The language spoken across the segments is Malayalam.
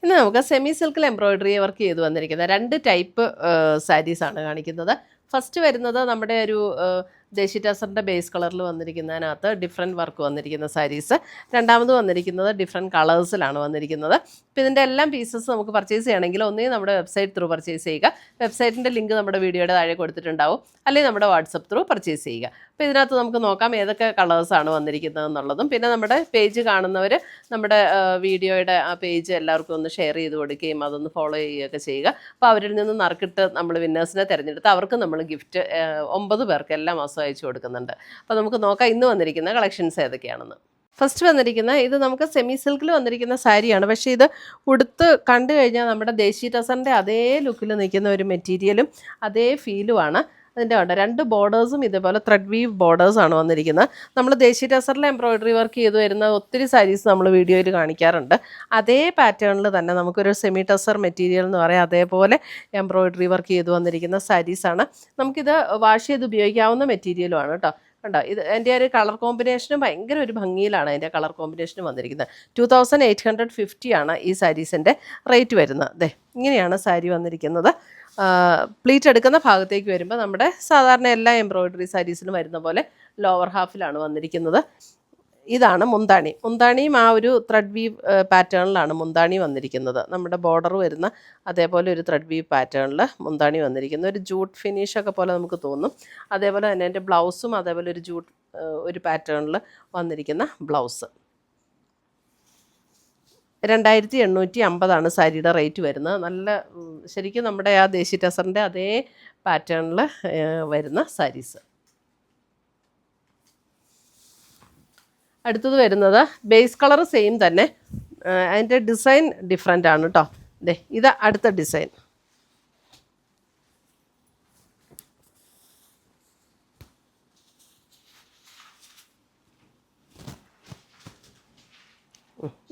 ഇന്ന് നമുക്ക് സെമി സിൽക്കിൽ എംബ്രോയിഡറി വർക്ക് ചെയ്ത് വന്നിരിക്കുന്ന 2 ടൈപ്പ് സാരീസാണ് കാണിക്കുന്നത്. ഫസ്റ്റ് വരുന്നത് നമ്മുടെ ഒരു ദേശി ടസറിൻ്റെ ബേസ് കളറിൽ വന്നിരിക്കുന്നതിനകത്ത് ഡിഫറെൻറ്റ് വർക്ക് വന്നിരിക്കുന്ന സാരീസ്. രണ്ടാമത് വന്നിരിക്കുന്നത് ഡിഫറെൻറ്റ് കളേഴ്സിലാണ് വന്നിരിക്കുന്നത്. അപ്പോൾ ഇതിൻ്റെ എല്ലാം പീസസ് നമുക്ക് പർച്ചേസ് ചെയ്യണമെങ്കിൽ ഒന്നുകിൽ നമ്മുടെ വെബ്സൈറ്റ് ത്രൂ പർച്ചേസ് ചെയ്യുക. വെബ്സൈറ്റിൻ്റെ ലിങ്ക് നമ്മുടെ വീഡിയോയുടെ താഴെ കൊടുത്തിട്ടുണ്ടാവും. അല്ലെങ്കിൽ നമ്മുടെ വാട്സപ്പ് ത്രൂ പർച്ചേസ് ചെയ്യുക. അപ്പോൾ ഇതിനകത്ത് നമുക്ക് നോക്കാം ഏതൊക്കെ കളേഴ്സാണ് വന്നിരിക്കുന്നത് എന്നുള്ളതും. പിന്നെ നമ്മുടെ പേജ് കാണുന്നവർ നമ്മുടെ വീഡിയോയുടെ ആ പേജ് എല്ലാവർക്കും ഒന്ന് ഷെയർ ചെയ്ത് കൊടുക്കുകയും അതൊന്ന് ഫോളോ ചെയ്യുകയൊക്കെ ചെയ്യുക. അപ്പോൾ അവരിൽ നിന്ന് നറുക്കിട്ട് നമ്മൾ വിന്നേഴ്സിനെ തിരഞ്ഞെടുത്ത് അവർക്ക് നമ്മൾ ഗിഫ്റ്റ് 9 പേർക്ക് എല്ലാ മാസവും അയച്ചു കൊടുക്കുന്നുണ്ട്. അപ്പോൾ നമുക്ക് നോക്കാം ഇന്ന് വന്നിരിക്കുന്ന കളക്ഷൻസ് ഏതൊക്കെയാണെന്ന്. ഫസ്റ്റ് വന്നിരിക്കുന്ന ഇത് നമുക്ക് സെമി സിൽക്കിൽ വന്നിരിക്കുന്ന സാരിയാണ്. പക്ഷേ ഇത് ഉടുത്ത് കണ്ടു കഴിഞ്ഞാൽ നമ്മുടെ ദേശി ടസറിൻ്റെ അതേ ലുക്കിൽ നിൽക്കുന്ന ഒരു മെറ്റീരിയലും അതേ ഫീലുമാണ്. അതിൻ്റെ ഉണ്ട് 2 ബോർഡേഴ്സും ഇതേപോലെ ത്രെഡ് വീവ് ബോർഡേഴ്സാണ് വന്നിരിക്കുന്നത്. നമ്മൾ ദേശി ടസറിൽ എംബ്രോയിഡറി വർക്ക് ചെയ്ത് വരുന്ന ഒത്തിരി സാരീസ് നമ്മൾ വീഡിയോയിൽ കാണിക്കാറുണ്ട്. അതേ പാറ്റേണിൽ തന്നെ നമുക്കൊരു സെമി ടസർ മെറ്റീരിയൽ എന്ന് പറയാം, അതേപോലെ എംബ്രോയിഡറി വർക്ക് ചെയ്ത് വന്നിരിക്കുന്ന സാരീസാണ്. നമുക്കിത് വാഷ് ചെയ്ത് ഉപയോഗിക്കാവുന്ന മെറ്റീരിയലുമാണ് കേട്ടോ. കണ്ടോ, ഇത് എൻ്റെ ഒരു കളർ കോമ്പിനേഷനും ഭയങ്കര ഒരു ഭംഗിയിലാണ് അതിൻ്റെ കളർ കോമ്പിനേഷനും വന്നിരിക്കുന്നത്. 2850 ആണ് ഈ സാരീസിൻ്റെ റേറ്റ് വരുന്നത്. അതെ, ഇങ്ങനെയാണ് സാരി വന്നിരിക്കുന്നത്. പ്ലീറ്റ് എടുക്കുന്ന ഭാഗത്തേക്ക് വരുമ്പോൾ നമ്മുടെ സാധാരണ എല്ലാ എംബ്രോയിഡറി സാരീസിലും വരുന്ന പോലെ ലോവർ ഹാഫിലാണ് വന്നിരിക്കുന്നത്. ഇതാണ് മുന്താണി. മുന്താണിയും ആ ഒരു ത്രെഡ് വീവ് പാറ്റേണിലാണ് മുന്താണി വന്നിരിക്കുന്നത്. നമ്മുടെ ബോർഡർ വരുന്ന അതേപോലെ ഒരു ത്രെഡ് വീവ് പാറ്റേണിൽ മുന്താണി വന്നിരിക്കുന്നത്. ഒരു ജൂട്ട് ഫിനിഷൊക്കെ പോലെ നമുക്ക് തോന്നും. അതേപോലെ തന്നെ എൻ്റെ ബ്ലൗസും അതേപോലെ ഒരു ജൂട്ട് ഒരു പാറ്റേണിൽ വന്നിരിക്കുന്ന ബ്ലൗസ്. 2850 സാരിയുടെ റേറ്റ് വരുന്നത്. നല്ല ശരിക്കും നമ്മുടെ ആ ദേശി ടസറിൻ്റെ അതേ പാറ്റേണിൽ വരുന്ന സാരീസ്. അടുത്തത് വരുന്നത് ബേസ് കളർ സെയിം തന്നെ, അതിൻ്റെ ഡിസൈൻ ഡിഫറെൻ്റ് ആണ് കേട്ടോ. ഇത് അടുത്ത ഡിസൈൻ.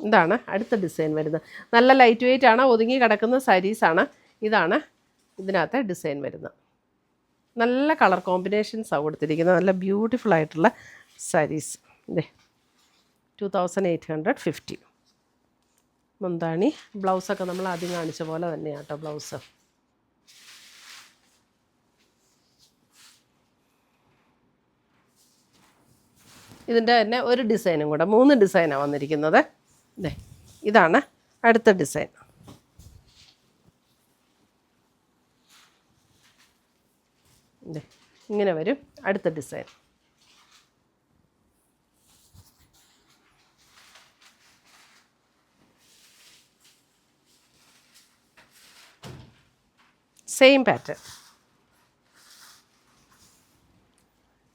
ഇതാണ് അടുത്ത ഡിസൈൻ വരുന്നത്. നല്ല ലൈറ്റ് വെയ്റ്റ് ആണ്, ഒതുങ്ങി കിടക്കുന്ന സാരീസാണ്. ഇതാണ് ഇതിനകത്ത് ഡിസൈൻ വരുന്നത്. നല്ല കളർ കോമ്പിനേഷൻസാണ് കൊടുത്തിരിക്കുന്നത്. നല്ല ബ്യൂട്ടിഫുൾ ആയിട്ടുള്ള സാരീസ്. 2850 മുന്താണി. ബ്ലൗസൊക്കെ നമ്മൾ ആദ്യം കാണിച്ച പോലെ തന്നെയാണ് കേട്ടോ ബ്ലൗസ്. ഇതിൻ്റെ തന്നെ ഒരു ഡിസൈനും കൂടെ, 3 ഡിസൈനാണ് വന്നിരിക്കുന്നത്. ഇതാണ് അടുത്ത ഡിസൈൻ. ഇങ്ങനെ വരും അടുത്ത ഡിസൈൻ. Same pattern.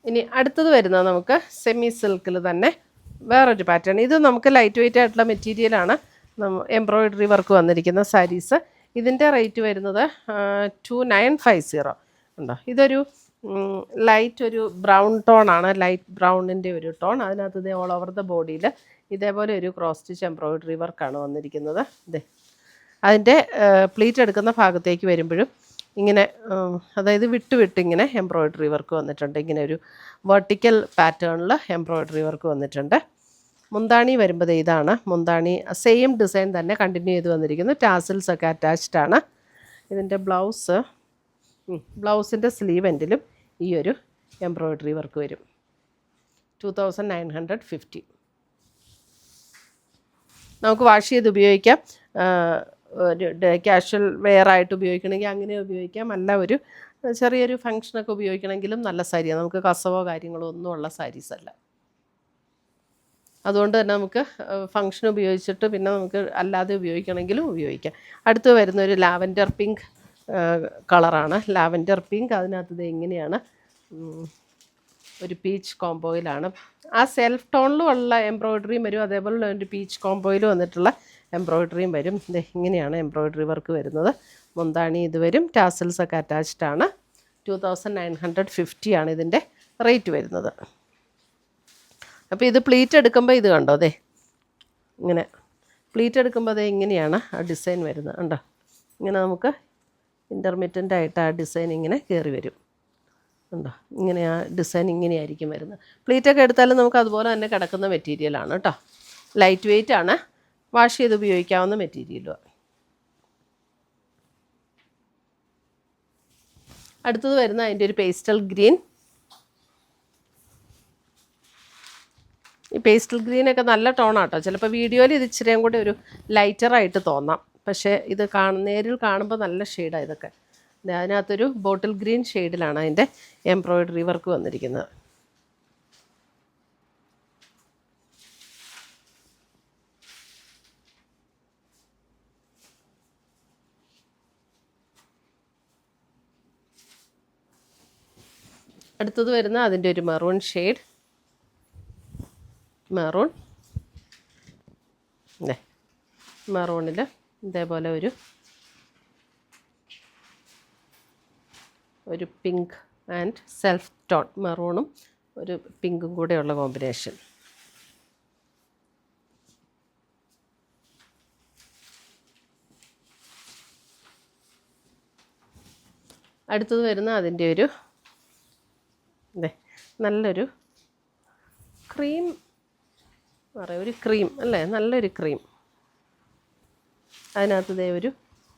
ഇനി അടുത്തത് വരുന്നത് നമുക്ക് സെമി സിൽക്കിൽ തന്നെ വേറൊരു പാറ്റേൺ. ഇത് നമുക്ക് ലൈറ്റ് വെയ്റ്റ് ആയിട്ടുള്ള മെറ്റീരിയലാണ്. എംബ്രോയിഡറി വർക്ക് വന്നിരിക്കുന്ന സാരീസ്. ഇതിൻ്റെ റേറ്റ് വരുന്നത് 2950 ഉണ്ടോ. ഇതൊരു ലൈറ്റ് ഒരു ബ്രൗൺ ടോണാണ്, ലൈറ്റ് ബ്രൗണിൻ്റെ ഒരു ടോൺ. അതിനകത്ത് ഇത് ഓൾ ഓവർ ദ ബോഡിയിൽ ഇതേപോലെ ഒരു ക്രോസ് സ്റ്റിച്ച് എംബ്രോയിഡറി വർക്കാണ് വന്നിരിക്കുന്നത്. അതിൻ്റെ പ്ലീറ്റ് എടുക്കുന്ന ഭാഗത്തേക്ക് വരുമ്പോഴും ഇങ്ങനെ അതായത് വിട്ട് ഇങ്ങനെ എംബ്രോയിഡറി വർക്ക് വന്നിട്ടുണ്ട്. ഇങ്ങനെ ഒരു വെർട്ടിക്കൽ പാറ്റേണിൽ എംബ്രോയിഡറി വർക്ക് വന്നിട്ടുണ്ട്. മുന്താണി വരുമ്പോൾ ഇതാണ് മുന്താണി. സെയിം ഡിസൈൻ തന്നെ കണ്ടിന്യൂ ചെയ്ത് വന്നിരിക്കുന്നു. ടാസിൽസ് ഒക്കെ അറ്റാച്ച്ഡ് ആണ്. ഇതിൻ്റെ ബ്ലൗസിൻ്റെ സ്ലീവ് എൻഡിലും ഈ ഒരു എംബ്രോയിഡറി വർക്ക് വരും. 2950. നമുക്ക് വാഷ് ചെയ്ത് ഉപയോഗിക്കാം. ഒരു ക്യാഷ്വൽ വെയർ ആയിട്ട് ഉപയോഗിക്കണമെങ്കിൽ അങ്ങനെ ഉപയോഗിക്കാം. അല്ല ഒരു ചെറിയൊരു ഫങ്ഷനൊക്കെ ഉപയോഗിക്കണമെങ്കിലും നല്ല സാരിയാണ്. നമുക്ക് കസവോ കാര്യങ്ങളോ ഒന്നും ഉള്ള സാരീസ് അല്ല. അതുകൊണ്ട് തന്നെ നമുക്ക് ഫങ്ഷൻ ഉപയോഗിച്ചിട്ട് പിന്നെ നമുക്ക് അല്ലാതെ ഉപയോഗിക്കണമെങ്കിലും ഉപയോഗിക്കാം. അടുത്ത് വരുന്നൊരു ലാവൻഡർ പിങ്ക് കളറാണ്. Lavender pink. അതിനകത്ത് ഇത് എങ്ങനെയാണ് ഒരു പീച്ച് കോംബോയിലാണ്. ആ സെൽഫ് ടോണിലും ഉള്ള എംബ്രോയിഡറിയും വരും, അതേപോലെ ഒരു പീച്ച് കോംബോയിൽ വന്നിട്ടുള്ള എംബ്രോയിഡറിയും വരും. ഇങ്ങനെയാണ് എംബ്രോയിഡറി വർക്ക് വരുന്നത്. മുന്താണി ഇത് വരും. ടാസൽസ് ഒക്കെ അറ്റാച്ച്ഡ് ആണ്. 2950 ആണ് ഇതിൻ്റെ റേറ്റ് വരുന്നത്. അപ്പോൾ ഇത് പ്ലീറ്റ് എടുക്കുമ്പോൾ ഇത് കണ്ടോ, ഇങ്ങനെ പ്ലീറ്റ് എടുക്കുമ്പോൾ ഇങ്ങനെയാണ് ആ ഡിസൈൻ വരുന്നത്. കണ്ടോ, ഇങ്ങനെ നമുക്ക് ഇൻ്റർമീഡിയൻ്റ് ആയിട്ട് ആ ഡിസൈൻ ഇങ്ങനെ കയറി വരും. ഉണ്ടോ, ഇങ്ങനെ ആ ഡിസൈൻ ഇങ്ങനെയായിരിക്കും വരുന്നത്. പ്ലീറ്റൊക്കെ എടുത്താലും നമുക്ക് അതുപോലെ തന്നെ കിടക്കുന്ന മെറ്റീരിയലാണ് കേട്ടോ. ലൈറ്റ് വെയ്റ്റ് ആണ്, വാഷ് ചെയ്ത് ഉപയോഗിക്കാവുന്ന മെറ്റീരിയലുമാണ്. അടുത്തത് വരുന്ന അതിൻ്റെ ഒരു പേസ്റ്റൽ ഗ്രീൻ. ഈ പേസ്റ്റൽ ഗ്രീനൊക്കെ നല്ല ടോണാട്ടോ. ചിലപ്പോൾ വീഡിയോയിൽ ഇത് ഇച്ചിരിയും കൂടി ഒരു ലൈറ്ററായിട്ട് തോന്നാം, പക്ഷേ ഇത് നേരിൽ കാണുമ്പോൾ നല്ല ഷെയ്ഡാണ് ഇതൊക്കെ. അതിനകത്തൊരു ബോട്ടിൽ ഗ്രീൻ ഷെയ്ഡിലാണ് അതിൻ്റെ എംബ്രോയിഡറി വർക്ക് വന്നിരിക്കുന്നത്. അടുത്തത് വരുന്ന അതിൻ്റെ ഒരു മെറൂൺ ഷെയ്ഡ്. മെറൂണിൽ ഇതേപോലെ ഒരു പിങ്ക് ആൻഡ് സെൽഫ് ടോൺ, മെറൂണും ഒരു പിങ്കും കൂടെയുള്ള കോമ്പിനേഷൻ. അടുത്തത് വരുന്ന അതിൻ്റെ ഒരു നല്ലൊരു ക്രീം ഒരു ക്രീം അല്ലേ, നല്ലൊരു ക്രീം. അതിനകത്ത് ഇതേ ഒരു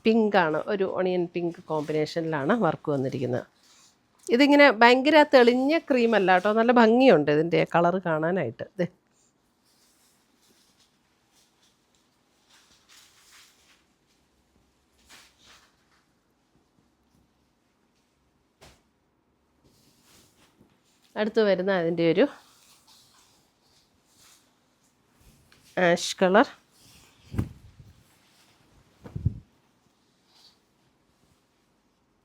പിങ്കാണ്, ഒരു ഓണിയൻ പിങ്ക് കോമ്പിനേഷനിലാണ് വർക്ക് വന്നിരിക്കുന്നത്. ഇതിങ്ങനെ ഭയങ്കര തെളിഞ്ഞ ക്രീമല്ല കേട്ടോ, നല്ല ഭംഗിയുണ്ട് ഇതിൻ്റെ കളറ് കാണാനായിട്ട്. ഇത് അടുത്ത് വരുന്ന അതിൻ്റെ ഒരു ആഷ് കളർ.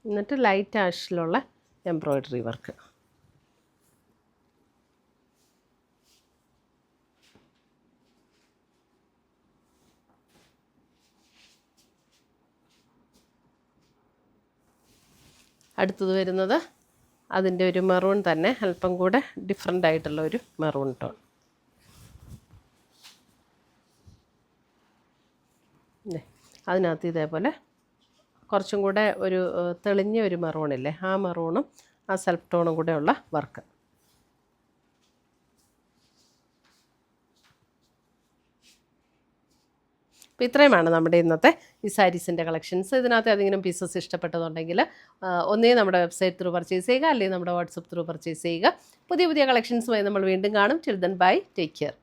എന്നിട്ട് ലൈറ്റ് ആഷിലുള്ള എംബ്രോയിഡറി വർക്ക്. അടുത്തത് വരുന്നത് അതിൻ്റെ ഒരു മെറൂൺ തന്നെ, അല്പം കൂടെ ഡിഫറെൻ്റ് ആയിട്ടുള്ള ഒരു മെറൂൺ ടോൺ. അതിനകത്ത് ഇതേപോലെ കുറച്ചും കൂടെ ഒരു തെളിഞ്ഞ ഒരു മെറൂണില്ലേ, ആ മെറൂണും ആ സെൽഫ് ടോണും കൂടെ ഉള്ള വർക്ക്. അപ്പോൾ ഇത്രയുമാണ് നമ്മുടെ ഇന്നത്തെ ഈ സാരീസിൻ്റെ കളക്ഷൻസ്. ഇതിനകത്ത് ഏതെങ്കിലും പീസസ് ഇഷ്ടപ്പെട്ടതുണ്ടെങ്കിൽ ഒന്നേ നമ്മുടെ വെബ്സൈറ്റ് ത്രൂ പർച്ചേസ് ചെയ്യുക, അല്ലെങ്കിൽ നമ്മുടെ വാട്സപ്പ് ത്രൂ പർച്ചേസ് ചെയ്യുക. പുതിയ കളക്ഷൻസുമായി നമ്മൾ വീണ്ടും കാണും. Till then bye, take care.